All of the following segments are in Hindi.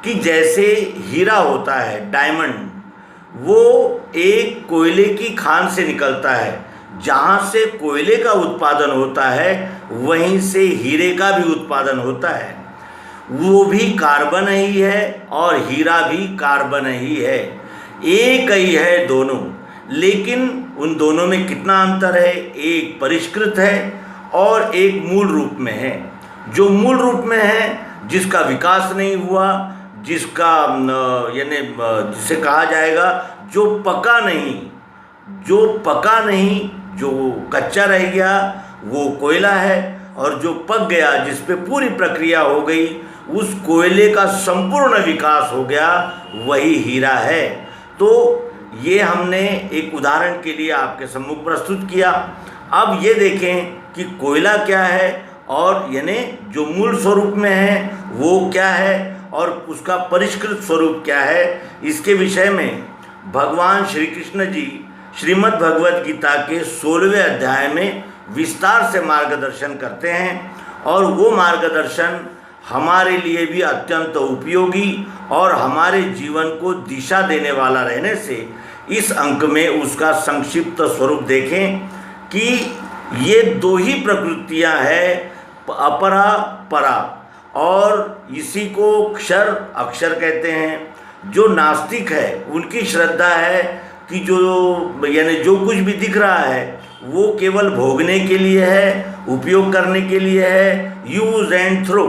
कि जैसे हीरा होता है, डायमंड, वो एक कोयले की खान से निकलता है। जहाँ से कोयले का उत्पादन होता है वहीं से हीरे का भी उत्पादन होता है। वो भी कार्बन ही है और हीरा भी कार्बन ही है, एक ही है दोनों। लेकिन उन दोनों में कितना अंतर है? एक परिष्कृत है और एक मूल रूप में है। जो मूल रूप में है, जिसका विकास नहीं हुआ, जिसका यानी जिसे कहा जाएगा जो पका नहीं, जो कच्चा रह गया वो कोयला है, और जो पक गया, जिस पे पूरी प्रक्रिया हो गई, उस कोयले का संपूर्ण विकास हो गया, वही हीरा है। तो ये हमने एक उदाहरण के लिए आपके सम्मुख प्रस्तुत किया। अब ये देखें कि कोयला क्या है और यानी जो मूल स्वरूप में है वो क्या है और उसका परिष्कृत स्वरूप क्या है। इसके विषय में भगवान श्री कृष्ण जी श्रीमद् भगवद गीता के 16वें अध्याय में विस्तार से मार्गदर्शन करते हैं, और वो मार्गदर्शन हमारे लिए भी अत्यंत उपयोगी और हमारे जीवन को दिशा देने वाला रहने से इस अंक में उसका संक्षिप्त स्वरूप देखें कि ये दो ही प्रकृतियां हैं, अपरा परा, और इसी को क्षर अक्षर कहते हैं। जो नास्तिक है उनकी श्रद्धा है कि जो यानी जो कुछ भी दिख रहा है वो केवल भोगने के लिए है, उपयोग करने के लिए है, यूज एंड थ्रो।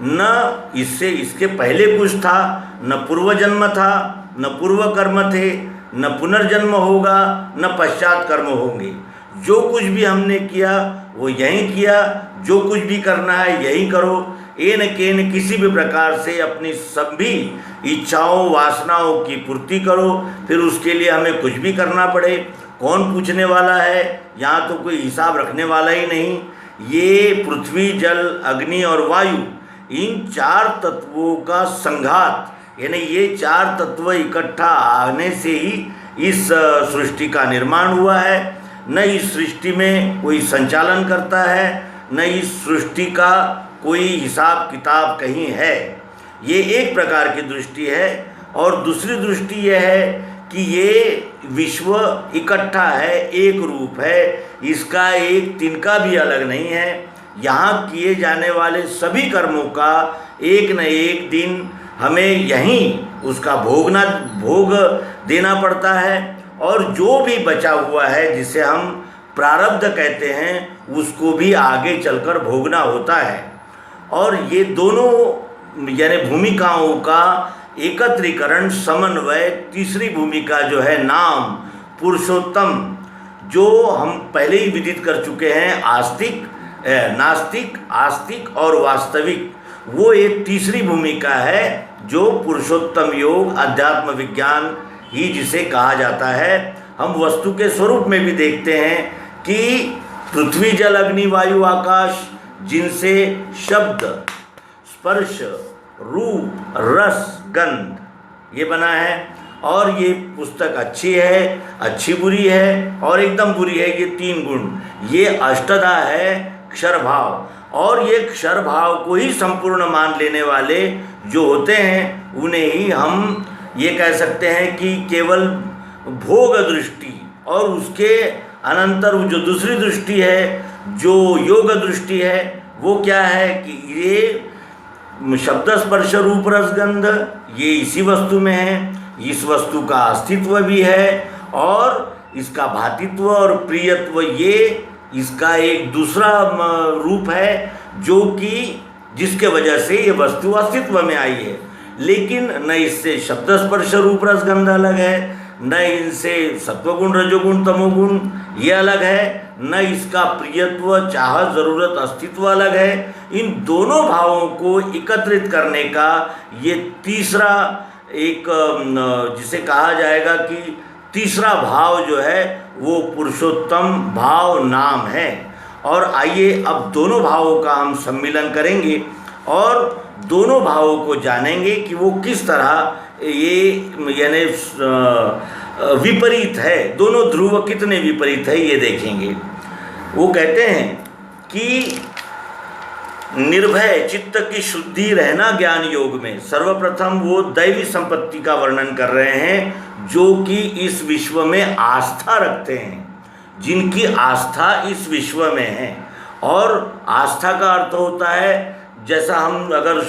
न इससे इसके पहले कुछ था, न पूर्व जन्म था, न पूर्व कर्म थे, न पुनर्जन्म होगा, न पश्चात कर्म होंगे। जो कुछ भी हमने किया वो यहीं किया, जो कुछ भी करना है यहीं करो। एन केन किसी भी प्रकार से अपनी सभी इच्छाओं वासनाओं की पूर्ति करो, फिर उसके लिए हमें कुछ भी करना पड़े। कौन पूछने वाला है? यहाँ तो कोई हिसाब रखने वाला ही नहीं। ये पृथ्वी, जल, अग्नि और वायु, इन चार तत्वों का संघात, यानी ये चार तत्व इकट्ठा आने से ही इस सृष्टि का निर्माण हुआ है। न इस सृष्टि में कोई संचालन करता है, न इस सृष्टि का कोई हिसाब किताब कहीं है। ये एक प्रकार की दृष्टि है। और दूसरी दृष्टि यह है कि ये विश्व इकट्ठा है, एक रूप है, इसका एक तिनका भी अलग नहीं है। यहाँ किए जाने वाले सभी कर्मों का एक न एक दिन हमें यहीं उसका भोग देना पड़ता है, और जो भी बचा हुआ है जिसे हम प्रारब्ध कहते हैं उसको भी आगे चलकर भोगना होता है। और ये दोनों यानी भूमिकाओं का एकत्रीकरण, समन्वय, तीसरी भूमिका जो है नाम पुरुषोत्तम, जो हम पहले ही विदित कर चुके हैं, नास्तिक, आस्तिक और वास्तविक, वो एक तीसरी भूमिका है जो पुरुषोत्तम योग, अध्यात्म विज्ञान ही जिसे कहा जाता है। हम वस्तु के स्वरूप में भी देखते हैं कि पृथ्वी, जल, अग्नि, वायु, आकाश, जिनसे शब्द, स्पर्श, रूप, रस, गंध ये बना है। और ये पुस्तक अच्छी है, अच्छी बुरी है और एकदम बुरी है, ये तीन गुण। ये अष्टधा है क्षर भाव, और ये क्षर भाव को ही संपूर्ण मान लेने वाले जो होते हैं उन्हें ही हम ये कह सकते हैं कि केवल भोग दृष्टि, और उसके अनंतर जो दूसरी दृष्टि है, जो योग दृष्टि है, वो क्या है कि ये शब्द, स्पर्श, रूप, रस, गंध ये इसी वस्तु में है। इस वस्तु का अस्तित्व भी है और इसका भातित्व और प्रियत्व ये इसका एक दूसरा रूप है, जो कि जिसके वजह से ये वस्तु अस्तित्व में आई है। लेकिन न इससे शब्द, स्पर्श, रूप, रस, गंध अलग है, न इनसे सत्वगुण, रजोगुण, तमोगुण ये अलग है, न इसका प्रियत्व, चाहत, जरूरत, अस्तित्व अलग है। इन दोनों भावों को एकत्रित करने का ये तीसरा एक जिसे कहा जाएगा कि तीसरा भाव जो है वो पुरुषोत्तम भाव नाम है। और आइए अब दोनों भावों का हम सम्मिलन करेंगे और दोनों भावों को जानेंगे कि वो किस तरह ये यानी विपरीत है, दोनों ध्रुव कितने विपरीत है ये देखेंगे। वो कहते हैं कि निर्भय चित्त की शुद्धि रहना ज्ञान योग में। सर्वप्रथम वो दैवी संपत्ति का वर्णन कर रहे हैं जो कि इस विश्व में आस्था रखते हैं, जिनकी आस्था इस विश्व में है। और आस्था का अर्थ होता है, जैसा हम अगर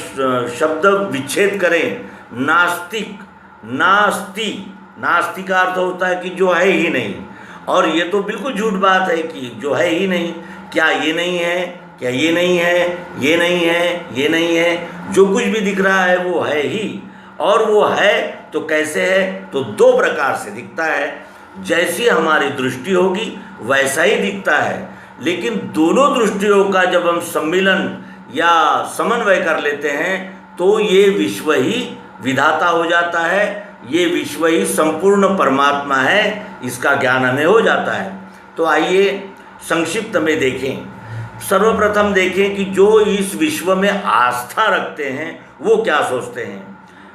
शब्द विच्छेद करें, नास्तिक, नास्ति, नास्ति का अर्थ होता है कि जो है ही नहीं। और ये तो बिल्कुल झूठ बात है कि जो है ही नहीं, क्या ये नहीं है, क्या ये नहीं है, ये नहीं है, ये नहीं है, जो कुछ भी दिख रहा है वो है ही। और वो है तो कैसे है, तो दो प्रकार से दिखता है। जैसी हमारी दृष्टि होगी वैसा ही दिखता है, लेकिन दोनों दृष्टियों का जब हम सम्मिलन या समन्वय कर लेते हैं तो ये विश्व ही विधाता हो जाता है, ये विश्व ही संपूर्ण परमात्मा है, इसका ज्ञान हमें हो जाता है। तो आइए संक्षिप्त में देखें। सर्वप्रथम देखें कि जो इस विश्व में आस्था रखते हैं वो क्या सोचते हैं।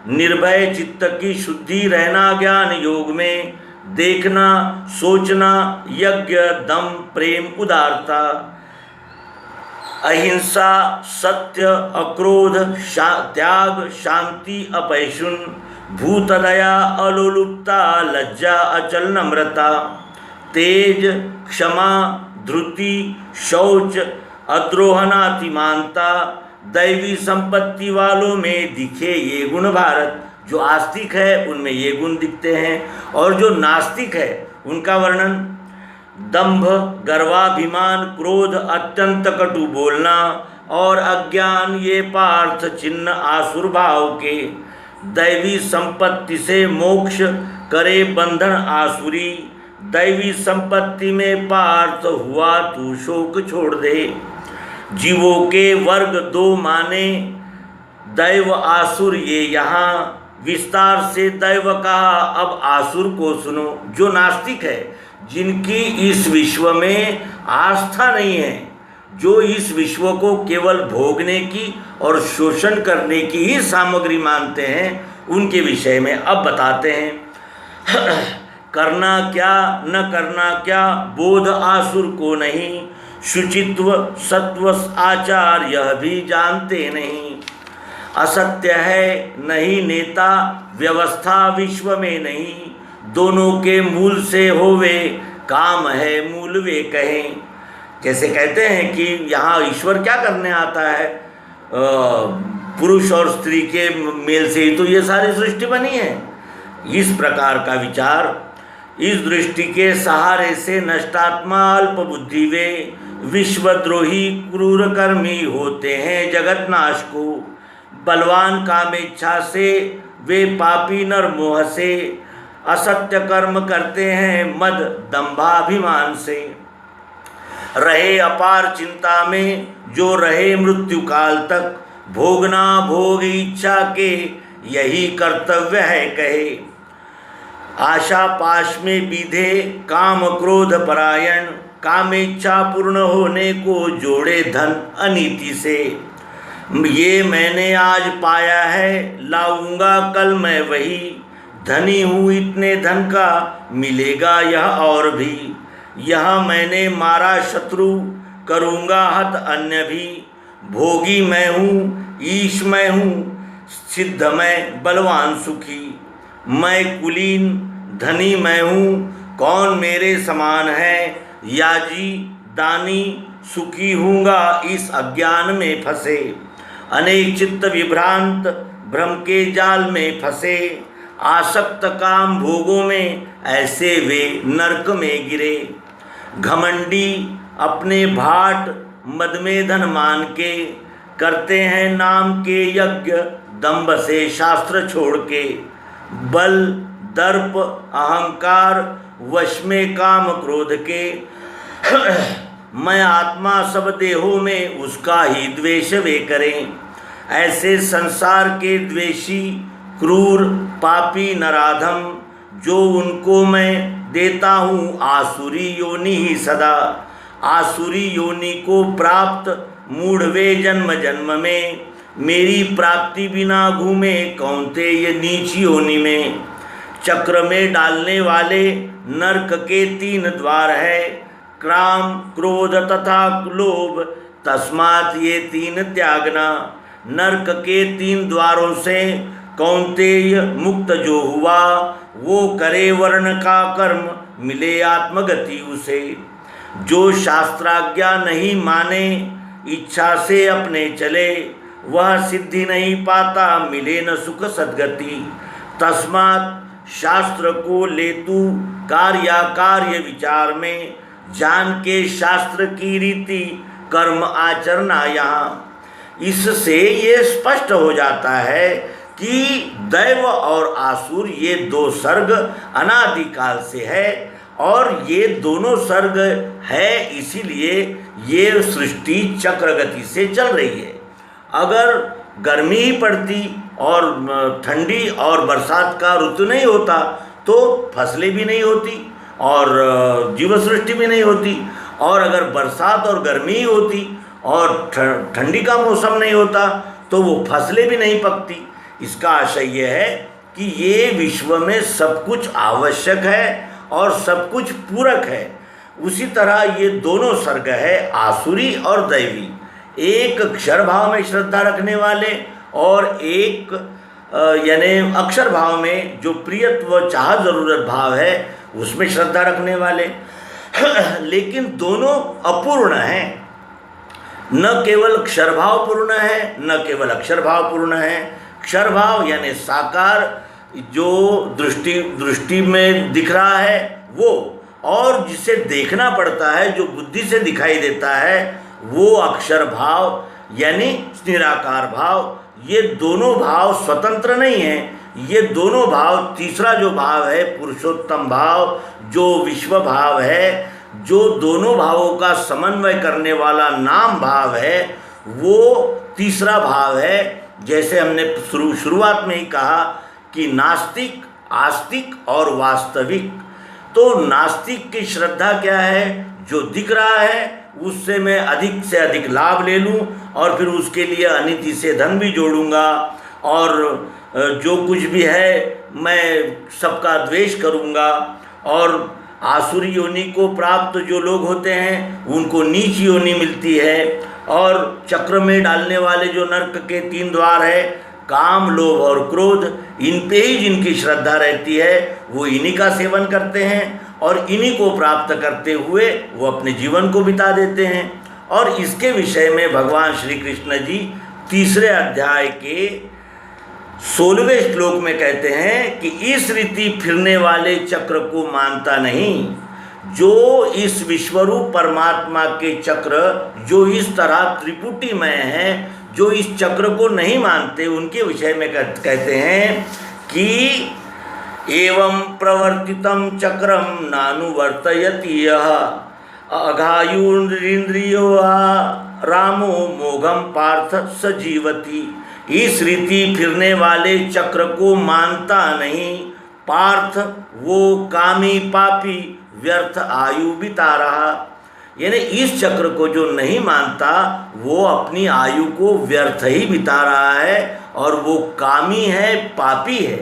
निर्भय चित्त की शुद्धि रहना ज्ञान योग में, देखना, सोचना, यज्ञ, दम, प्रेम, उदारता, अहिंसा, सत्य, अक्रोध, त्याग, शांति, अपैशुन, भूतदया, अलोलुपता, लज्जा, अचल नम्रता, तेज, क्षमा, धृति, शौच, अद्रोहनातिमानता, दैवी संपत्ति वालों में दिखे ये गुण भारत। जो आस्तिक है उनमें ये गुण दिखते हैं, और जो नास्तिक है उनका वर्णन दंभ, गर्वाभिमान, क्रोध, अत्यंत कटु बोलना और अज्ञान, ये पार्थ चिन्ह आसुर भाव के। दैवी संपत्ति से मोक्ष करे बंधन आसुरी, दैवी संपत्ति में पार्थ हुआ तू शोक छोड़ दे। जीवों के वर्ग दो माने, दैव आसुर ये यहाँ, विस्तार से दैव कहा अब आसुर को सुनो। जो नास्तिक है, जिनकी इस विश्व में आस्था नहीं है, जो इस विश्व को केवल भोगने की और शोषण करने की ही सामग्री मानते हैं, उनके विषय में अब बताते हैं। करना क्या न करना क्या बोध आसुर को नहीं, शुचित्व सत्व आचार यह भी जानते नहीं। असत्य है नहीं नेता, व्यवस्था विश्व में नहीं, दोनों के मूल से होवे काम है मूल वे कहें। जैसे कहते हैं कि यहाँ ईश्वर क्या करने आता है, पुरुष और स्त्री के मेल से ही तो ये सारी सृष्टि बनी है। इस प्रकार का विचार, इस दृष्टि के सहारे से नष्टात्मा अल्प बुद्धि वे, विश्वद्रोही क्रूर कर्मी होते हैं जगत नाश को। बलवान कामेच्छा से वे पापी नर मोह से, असत्य कर्म करते हैं मद दंभाभिमान से। रहे अपार चिंता में जो रहे मृत्यु काल तक, भोगना भोग इच्छा के यही कर्तव्य है कहे। आशा पाश में बीधे काम क्रोध परायण, कामेच्छा पूर्ण होने को जोड़े धन अनीति से। ये मैंने आज पाया है लाऊंगा कल मैं वही, धनी हूँ इतने धन का मिलेगा यह और भी। यह मैंने मारा शत्रु करूँगा हत अन्य भी, भोगी मैं हूँ ईश मैं हूँ सिद्ध मैं बलवान सुखी। मैं कुलीन धनी मैं हूँ कौन मेरे समान है, याजी दानी सुखी हूँगा इस अज्ञान में फंसे। अनेक चित्त विभ्रांत भ्रम के जाल में फंसे, आसक्त काम भोगों में ऐसे वे नरक में गिरे। घमंडी अपने भाट मद में धन मान के, करते हैं नाम के यज्ञ दंभ से शास्त्र छोड़ के। बल दर्प अहंकार वश में काम क्रोध के, मैं आत्मा सब देहों में उसका ही द्वेष वे करें। ऐसे संसार के द्वेषी क्रूर पापी नराधम, जो उनको मैं देता हूँ आसुरी योनि ही सदा। आसुरी योनि को प्राप्त मूढ़ वे जन्म जन्म में, मेरी प्राप्ति बिना घूमे कौनते ये नीच योनि में। चक्र में डालने वाले नरक के 3 द्वार है, काम क्रोध तथा लोभ तस्मात् ये तीन त्यागना, नरक के 3 द्वारों से कौन्तेय मुक्त जो हुआ, वो करे वर्ण का कर्म, मिले आत्मगति उसे। जो शास्त्राज्ञा नहीं माने, इच्छा से अपने चले, वह सिद्धि नहीं पाता, मिले न सुख सद्गति। तस्मात् शास्त्र को ले तू कार्य विचार में, जान के शास्त्र की रीति कर्म आचरना यहाँ। इससे ये स्पष्ट हो जाता है कि दैव और आसुर ये 2 सर्ग अनादिकाल से है, और ये दोनों सर्ग है, इसीलिए ये सृष्टि चक्रगति से चल रही है। अगर गर्मी ही पड़ती और ठंडी और बरसात का ऋतु नहीं होता तो फसलें भी नहीं होती और जीव सृष्टि भी नहीं होती, और अगर बरसात और गर्मी ही होती और ठंडी का मौसम नहीं होता तो वो फसलें भी नहीं पकती। इसका आशय यह है कि ये विश्व में सब कुछ आवश्यक है और सब कुछ पूरक है। उसी तरह ये दोनों सर्ग है, आसुरी और दैवी। एक अक्षर भाव में श्रद्धा रखने वाले और एक यानी अक्षर भाव में जो प्रियत्व चाह जरूरत भाव है उसमें श्रद्धा रखने वाले। लेकिन दोनों अपूर्ण हैं, न केवल क्षर भाव पूर्ण है, न केवल अक्षर भाव पूर्ण है। क्षर भाव यानी साकार जो दृष्टि में दिख रहा है वो, और जिसे देखना पड़ता है जो बुद्धि से दिखाई देता है वो अक्षर भाव यानी निराकार भाव। ये दोनों भाव स्वतंत्र नहीं हैं, ये दोनों भाव, तीसरा जो भाव है पुरुषोत्तम भाव जो विश्व भाव है, जो दोनों भावों का समन्वय करने वाला नाम भाव है, वो तीसरा भाव है। जैसे हमने शुरुआत में ही कहा कि नास्तिक, आस्तिक और वास्तविक। तो नास्तिक की श्रद्धा क्या है? जो दिख रहा है उससे मैं अधिक से अधिक लाभ ले लूं और फिर उसके लिए अनिति से धन भी जोड़ूंगा, और जो कुछ भी है मैं सबका द्वेष करूंगा। और आसुरी योनि को प्राप्त जो लोग होते हैं उनको नीच योनि मिलती है, और चक्र में डालने वाले जो नरक के 3 द्वार है, काम, लोभ और क्रोध, इन पे ही जिनकी श्रद्धा रहती है वो इन्हीं का सेवन करते हैं और इन्हीं को प्राप्त करते हुए वो अपने जीवन को बिता देते हैं। और इसके विषय में भगवान श्री कृष्ण जी 3 अध्याय के 16वें श्लोक में कहते हैं कि इस रीति फिरने वाले चक्र को मानता नहीं, जो इस विश्वरूप परमात्मा के चक्र जो इस तरह त्रिपुटीमय है, जो इस चक्र को नहीं मानते, उनके विषय में कहते हैं कि एवं प्रवर्तितम चक्रम नानुवर्तयति यः अघायुरिंद्रियो रामो मोघम पार्थ सजीवति। इस रीति फिरने वाले चक्र को मानता नहीं पार्थ, वो कामी पापी व्यर्थ आयु बिता रहा। यानी इस चक्र को जो नहीं मानता वो अपनी आयु को व्यर्थ ही बिता रहा है और वो कामी है, पापी है।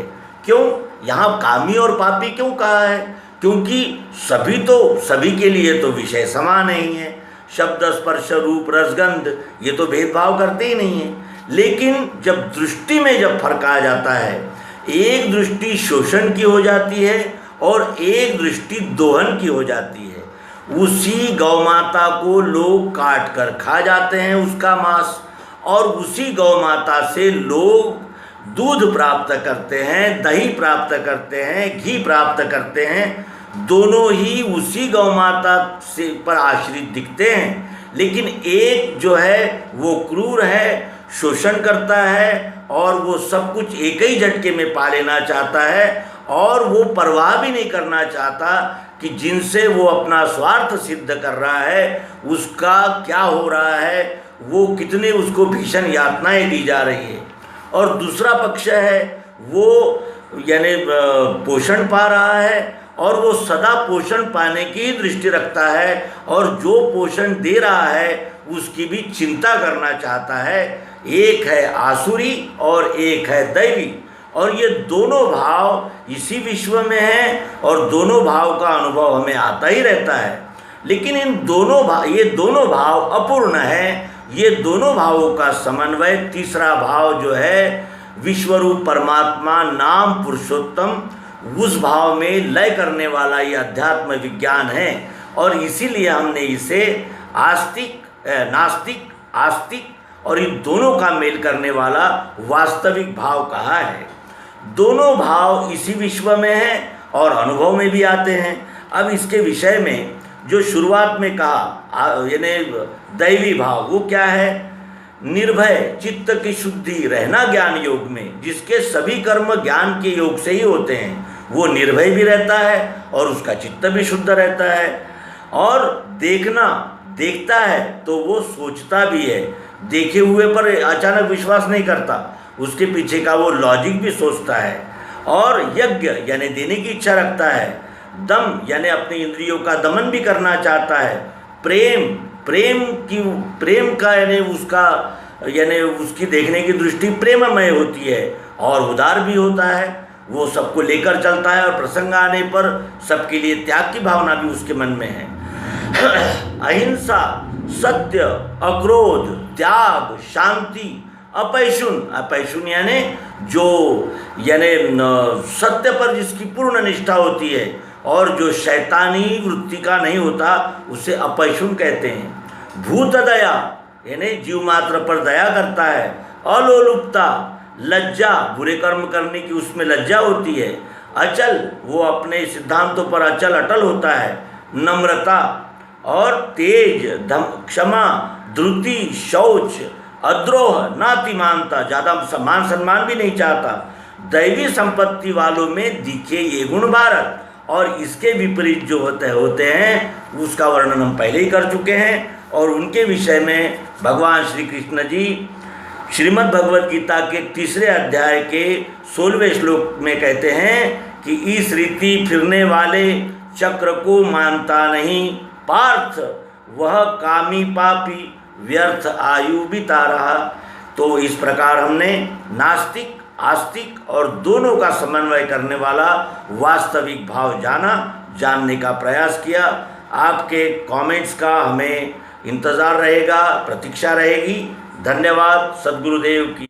क्यों यहाँ कामी और पापी क्यों कहा है? क्योंकि सभी के लिए तो विषय समान नहीं है। शब्द, स्पर्श, रूप, रसगंध ये तो भेदभाव करते ही नहीं है। लेकिन जब दृष्टि में जब फर्क आ जाता है, एक दृष्टि शोषण की हो जाती है और एक दृष्टि दोहन की हो जाती है। उसी गौ माता को लोग काट कर खा जाते हैं उसका मांस, और उसी गौ माता से लोग दूध प्राप्त करते हैं, दही प्राप्त करते हैं, घी प्राप्त करते हैं। दोनों ही उसी गौ माता से पर आश्रित दिखते हैं, लेकिन एक जो है वो क्रूर है, शोषण करता है और वो सब कुछ एक ही झटके में पा लेना चाहता है, और वो परवाह भी नहीं करना चाहता कि जिनसे वो अपना स्वार्थ सिद्ध कर रहा है उसका क्या हो रहा है, वो कितने उसको भीषण यातनाएं दी जा रही है। और दूसरा पक्ष है वो यानी पोषण पा रहा है और वो सदा पोषण पाने की ही दृष्टि रखता है, और जो पोषण दे रहा है उसकी भी चिंता करना चाहता है। एक है आसुरी और एक है दैवी, और ये दोनों भाव इसी विश्व में हैं और दोनों भाव का अनुभव हमें आता ही रहता है। लेकिन ये दोनों भाव अपूर्ण हैं ये दोनों भावों का समन्वय, तीसरा भाव जो है विश्वरूप परमात्मा नाम पुरुषोत्तम, उस भाव में लय करने वाला ये अध्यात्म विज्ञान है। और इसीलिए हमने इसे आस्तिक, नास्तिक, आस्तिक और इन दोनों का मेल करने वाला वास्तविक भाव कहा है। दोनों भाव इसी विश्व में हैं और अनुभव में भी आते हैं। अब इसके विषय में जो शुरुआत में कहा यानी दैवी भाव, वो क्या है? निर्भय चित्त की शुद्धि रहना ज्ञान योग में, जिसके सभी कर्म ज्ञान के योग से ही होते हैं, वो निर्भय भी रहता है और उसका चित्त भी शुद्ध रहता है। और देखता है तो वो सोचता भी है, देखे हुए पर अचानक विश्वास नहीं करता, उसके पीछे का वो लॉजिक भी सोचता है। और यज्ञ यानी देने की इच्छा रखता है, दम यानी अपनी इंद्रियों का दमन भी करना चाहता है, प्रेम का यानी उसकी देखने की दृष्टि प्रेममय होती है और उदार भी होता है, वो सबको लेकर चलता है और प्रसंग आने पर सबके लिए त्याग की भावना भी उसके मन में है। अहिंसा, सत्य, अक्रोध, त्याग, शांति, अपैशुन यानी सत्य पर जिसकी पूर्ण निष्ठा होती है और जो शैतानी वृत्ति का नहीं होता, उसे अपैशुन कहते हैं। भूत दया यानी जीव मात्र पर दया करता है। अलोलुपता, लज्जा, बुरे कर्म करने की उसमें लज्जा होती है। अचल, वो अपने सिद्धांतों पर अचल अटल होता है। नम्रता और तेज, क्षमा, द्रुति, शौच, अद्रोह, नातिमानता, ज़्यादा मान सम्मान भी नहीं चाहता। दैवी संपत्ति वालों में दिखे ये गुण भारत, और इसके विपरीत जो होते हैं उसका वर्णन हम पहले ही कर चुके हैं। और उनके विषय में भगवान श्री कृष्ण जी श्रीमद् भगवद गीता के 3 अध्याय के 16वें श्लोक में कहते हैं कि इस रीति फिरने वाले चक्र को मानता नहीं पार्थ, वह कामी पापी व्यर्थ आयु बिता रहा। तो इस प्रकार हमने नास्तिक, आस्तिक और दोनों का समन्वय करने वाला वास्तविक भाव जानने का प्रयास किया। आपके कमेंट्स का हमें इंतज़ार रहेगा, प्रतीक्षा रहेगी। धन्यवाद। सद्गुरुदेव की